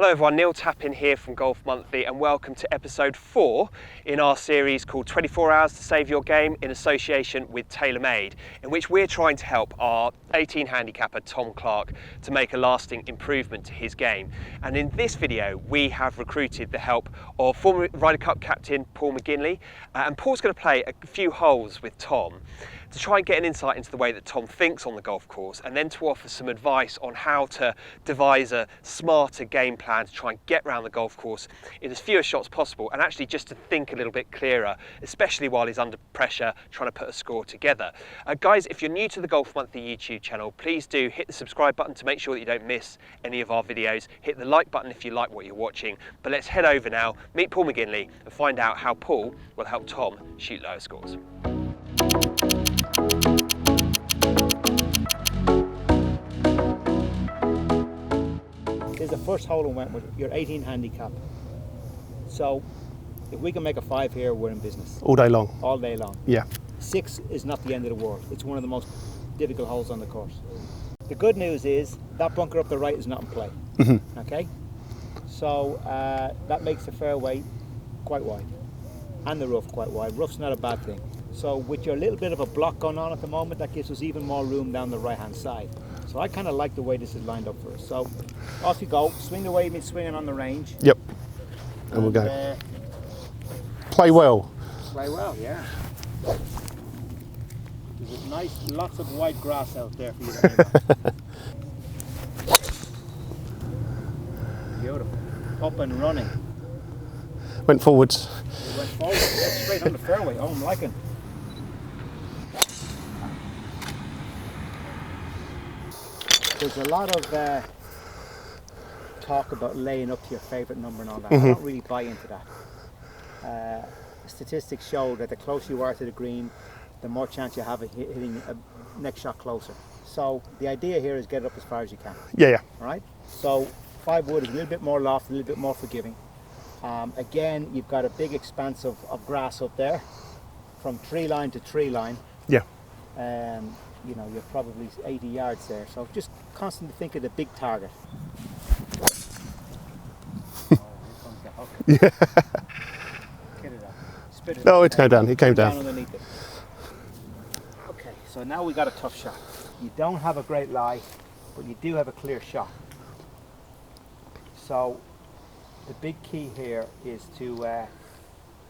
Hello everyone, Neil Tappin here from Golf Monthly and welcome to episode 4 in our series called 24 Hours to Save Your Game in association with TaylorMade, in which we're trying to help our 18 handicapper Tom Clarke to make a lasting improvement to his game. And in this video we have recruited the help of former Ryder Cup captain Paul McGinley, and Paul's going to play a few holes with Tom to try and get an insight into the way that Tom thinks on the golf course, and then to offer some advice on how to devise a smarter game plan to try and get around the golf course in as few shots possible, and actually just to think a little bit clearer, especially while he's under pressure trying to put a score together. Guys, if you're new to the Golf Monthly YouTube channel, please do hit the subscribe button to make sure that you don't miss any of our videos. Hit the like button if you like what you're watching. But let's head over now, meet Paul McGinley, and find out how Paul will help Tom shoot lower scores. This is the first hole in Wentworth, your 18 handicap. So if we can make a 5 here, we're in business. All day long? All day long. Yeah. 6 is not the end of the world. It's one of the most difficult holes on the course. The good news is that bunker up the right is not in play. Mm-hmm. Okay? So that makes the fairway quite wide and the rough quite wide. Rough's not a bad thing. So with your little bit of a block going on at the moment, that gives us even more room down the right hand side. So I kind of like the way this is lined up for us. So off you go, swing the way you've been swinging on the range. Yep. And we'll go. Play well. Play well, yeah. There's nice, lots of white grass out there for you to aim at. Beautiful. Up and running. Went forwards. It went forward. That's straight on the fairway. Oh, I'm liking. There's a lot of talk about laying up to your favourite number and all that. I don't really buy into that. Statistics show that the closer you are to the green, the more chance you have of hitting a next shot closer. So the idea here is get it up as far as you can. Yeah. All right. So 5 wood is a little bit more loft, a little bit more forgiving. Again, you've got a big expanse of grass up there, from tree line to tree line. Yeah. You know, you're probably 80 yards there, so just constantly think of the big target. Oh, here comes the hook. Yeah. Get it up. Spit it No, up. it came down. It came down. Underneath it. Okay, so now we got a tough shot. You don't have a great lie, but you do have a clear shot. So the big key here is to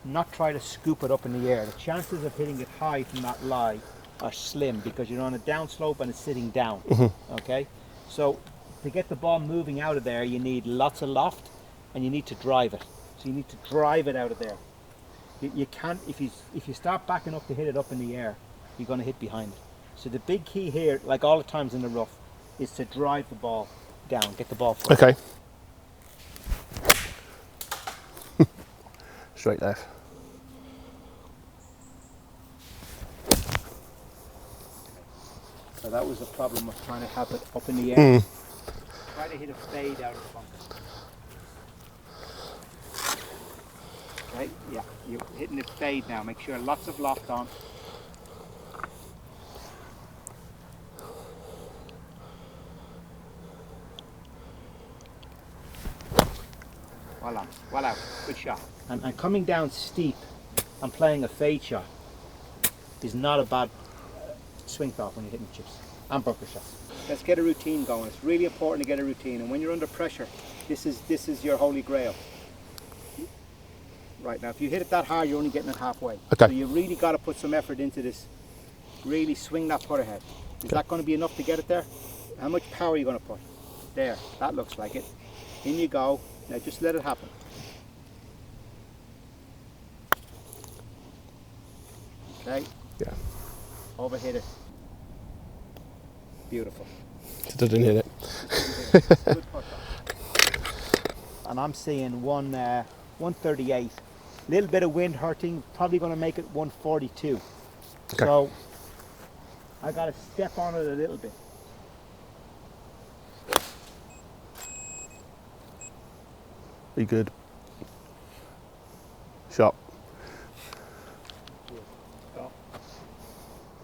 not try to scoop it up in the air. The chances of hitting it high from that lie are slim because you're on a downslope and it's sitting down. Okay, so to get the ball moving out of there, you need lots of loft and you need to drive it. So you need to drive it out of there. You can't, if you start backing up to hit it up in the air, you're going to hit behind it. So the big key here, like all the times in the rough, is to drive the ball down, get the ball forward. Okay. Straight left. So that was the problem of trying to have it up in the air. Try to hit a fade out of the bunker. Right? Yeah, you're hitting it fade now. Make sure lots of loft on. Voila, voila, good shot. And coming down steep and playing a fade shot is not a bad swing thought when you're hitting chips and bunker shots. Let's get a routine going. It's really important to get a routine, and when you're under pressure, this is your holy grail. Right, now if you hit it that hard, you're only getting it halfway. Okay. So you really got to put some effort into this. Really swing that putter head. Is that going to be enough to get it there? How much power are you going to put? There, that looks like it. In you go. Now just let it happen. Okay. Yeah. Overhit it. Beautiful. Just didn't hit it. Good putt. And I'm seeing 138. A little bit of wind hurting, probably going to make it 142. Okay. So I got to step on it a little bit. Be good. Shot.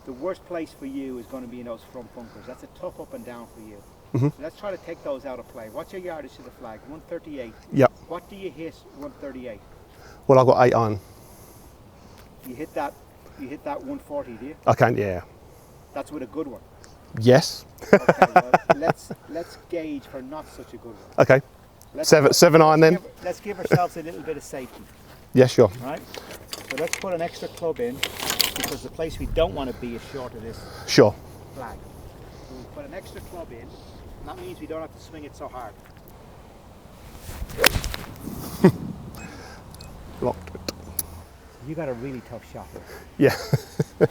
The worst place for you is going to be in those front bunkers. That's a tough up and down for you. So let's try to take those out of play. What's your yardage to the flag? 138. Yep. What do you hit 138? Well, I've got 8 iron. You hit that 140, do you? I can, yeah. That's with a good one. Yes. Okay, well, let's gauge for not such a good one. Okay. Let's 7 iron then? Let's give ourselves a little bit of safety, Yeah, sure. right? So let's put an extra club in, because the place we don't want to be is short of this Sure. flag. So we put an extra club in, and that means we don't have to swing it so hard. Locked it. You got a really tough shot here. Yeah.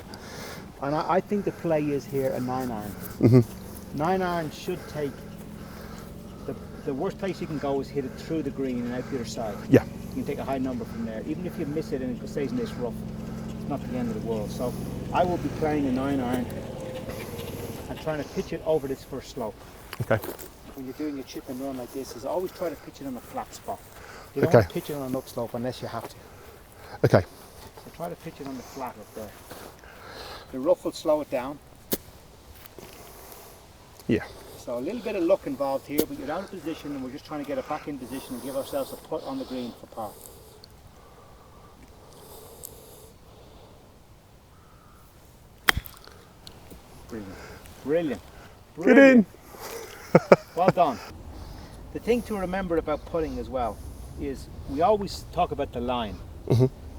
And I think the play is here a 9 iron. 9 iron should take, the worst place you can go is hit it through the green and out the other side. Yeah. You can take a high number from there. Even if you miss it and it stays in this rough, it's not the end of the world. So I will be playing a 9 iron and trying to pitch it over this first slope. Okay. When you're doing your chip and run like this, is always try to pitch it on a flat spot. You don't want to pitch it on an upslope unless you have to. Okay. So try to pitch it on the flat up there. The rough will slow it down. Yeah. So a little bit of luck involved here, but you're out of position and we're just trying to get it back in position and give ourselves a putt on the green for par. Brilliant. Brilliant. Get in. Well done. The thing to remember about putting as well is we always talk about the line,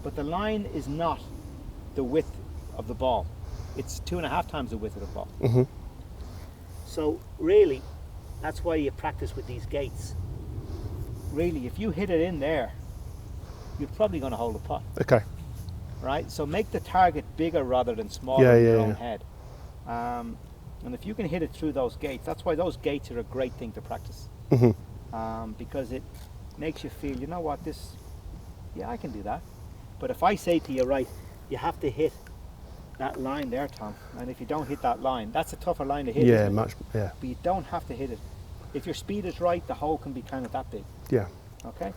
but the line is not the width of the ball. It's 2.5 times the width of the ball. So really, that's why you practice with these gates. Really, if you hit it in there, you're probably going to hold the putt, Okay. right? So make the target bigger rather than smaller in your own head. And if you can hit it through those gates, that's why those gates are a great thing to practice. Because it makes you feel, you know what, yeah, I can do that. But if I say to you, right, you have to hit that line there, Tom, and if you don't hit that line, that's a tougher line to hit. Yeah, isn't it? much. Yeah. But you don't have to hit it. If your speed is right, the hole can be kind of that big. Yeah. Okay?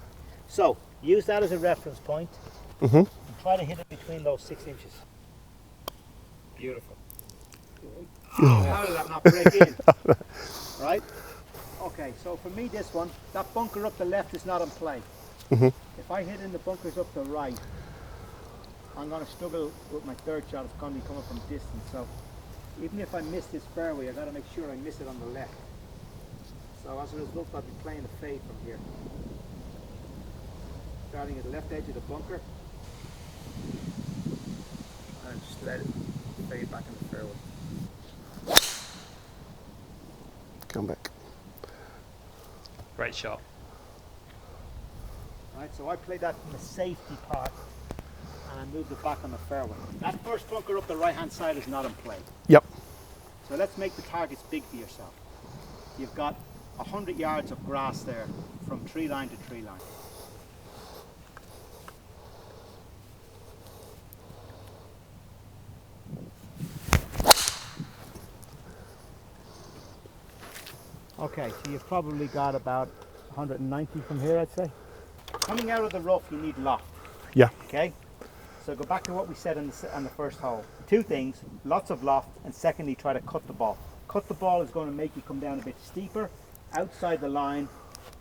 So, use that as a reference point. And try to hit it between those 6 inches. Beautiful. How did that not break in? Right? Okay, so for me this one, that bunker up the left is not in play. If I hit in the bunkers up the right, I'm going to struggle with my third shot. It's going to be coming from distance. So even if I miss this fairway, I've got to make sure I miss it on the left. So as a result, I'll be playing the fade from here. Starting at the left edge of the bunker. And just let it fade back in the fairway. Come back. Great shot. Right, so I played that in the safety part and I moved it back on the fairway. That first bunker up the right hand side is not in play. Yep. So let's make the targets big for yourself. You've got 100 yards of grass there from tree line to tree line. Okay, so you've probably got about 190 from here, I'd say. Coming out of the rough, you need loft. Yeah. Okay? So go back to what we said on the first hole. Two things, lots of loft, and secondly, try to cut the ball. Cut the ball is going to make you come down a bit steeper, outside the line,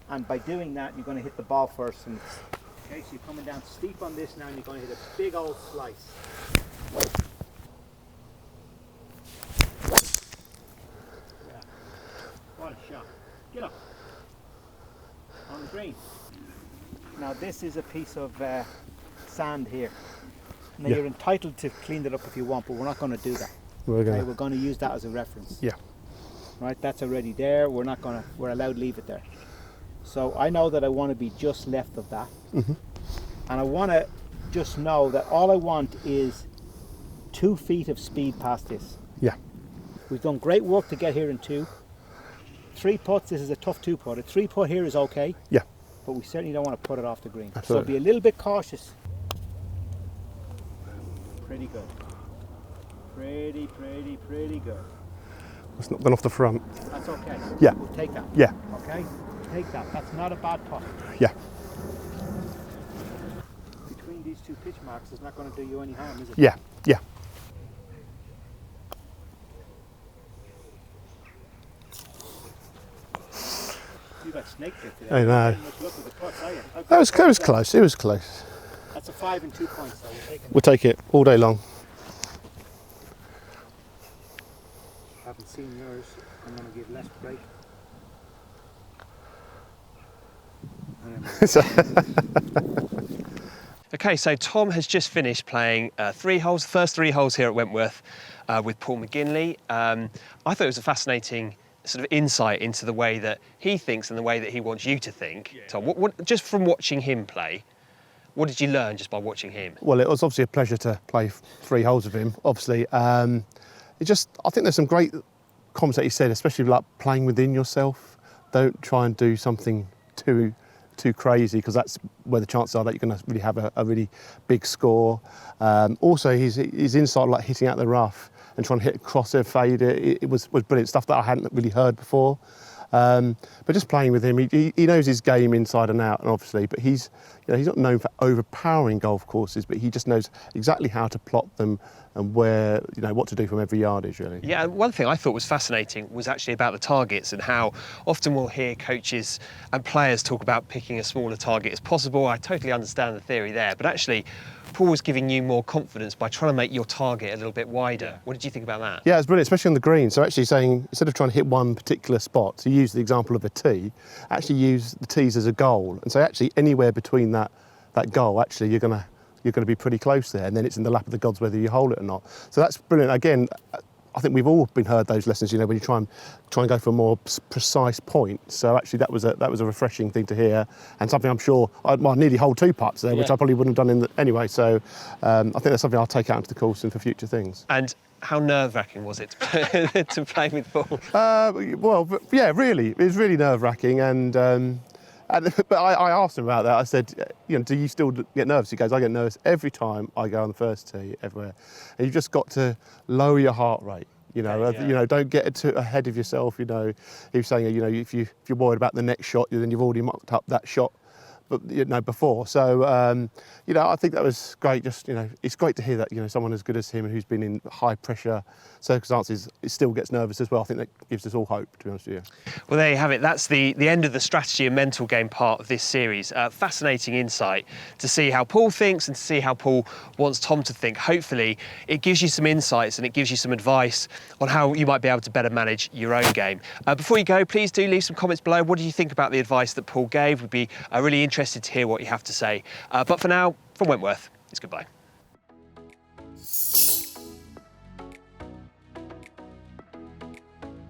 and by doing that, you're going to hit the ball first. And okay, so you're coming down steep on this now, and you're going to hit a big old slice. Yeah. What a shot. Get up. On the green. Now this is a piece of sand here. Now you're entitled to clean it up if you want, but we're not going to do that. We're gonna. Okay, we're going to use that as a reference. Yeah. Right, that's already there. We're not going to. We're allowed to leave it there. So I know that I want to be just left of that, and I want to just know that all I want is 2 feet of speed past this. Yeah. We've done great work to get here in 2. 3 putts. This is a tough 2 putt. A 3 putt here is okay. Yeah. But we certainly don't want to put it off the green. Absolutely. So be a little bit cautious. Pretty good. Pretty good. It's not gone off the front. That's okay. Yeah. We'll take that. Yeah. Okay? Take that. That's not a bad putt. Yeah. Between these 2 pitch marks, it's not going to do you any harm, is it? Yeah. Yeah. snake there today. I know. Much luck with the putts, are you? That was close. It was close. That's a 5 and 2 points, though. We'll take it all day long. Haven't seen yours. I'm going to give less break. Okay, so Tom has just finished playing 3 holes, the first 3 holes here at Wentworth with Paul McGinley. I thought it was a fascinating sort of insight into the way that he thinks and the way that he wants you to think. Yeah. Tom, what, just from watching him play, what did you learn just by watching him? Well, it was obviously a pleasure to play 3 holes with him, obviously. I think there's some great comments that he said, especially like playing within yourself. Don't try and do something too crazy, because that's where the chances are that you're going to really have a really big score. Also, his insight, like hitting out the rough and trying to hit a crosser fade, it was brilliant stuff that I hadn't really heard before. But just playing with him, he knows his game inside and out, and obviously, but he's not known for overpowering golf courses, but he just knows exactly how to plot them and where, what to do from every yardage, really. Yeah, and one thing I thought was fascinating was actually about the targets, and how often we'll hear coaches and players talk about picking a smaller target as possible. I totally understand the theory there, but actually Paul was giving you more confidence by trying to make your target a little bit wider. What did you think about that? Yeah, it's brilliant, especially on the green. So actually saying, instead of trying to hit one particular spot, to use the example of a tee, actually use the tees as a goal. And so actually anywhere between that goal, actually you're going to be pretty close there, and then it's in the lap of the gods whether you hold it or not. So that's brilliant. Again, I think we've all been heard those lessons, when you try and go for a more precise point. So actually that was a refreshing thing to hear, and something I'm sure I nearly hold 2 putts there, which I probably wouldn't have done anyway. So I think that's something I'll take out into the course and for future things. And how nerve-wracking was it to play with Paul? Well, yeah, really, it was really nerve-wracking, but I asked him about that. I said, do you still get nervous? He goes, I get nervous every time I go on the first tee, everywhere. And you've just got to lower your heart rate. Don't get too ahead of yourself. He was saying, if you're worried about the next shot, then you've already mocked up that shot, but before. So I think that was great. Just it's great to hear that someone as good as him, who's been in high pressure circumstances, it still gets nervous as well. I think that gives us all hope, to be honest with you. Well, there you have it. That's the end of the strategy and mental game part of this series. Fascinating insight to see how Paul thinks and to see how Paul wants Tom to think. Hopefully it gives you some insights and it gives you some advice on how you might be able to better manage your own game. Before you go, please do leave some comments below. What do you think about the advice that Paul gave? We'd be really interested to hear what you have to say. But for now, from Wentworth, it's goodbye.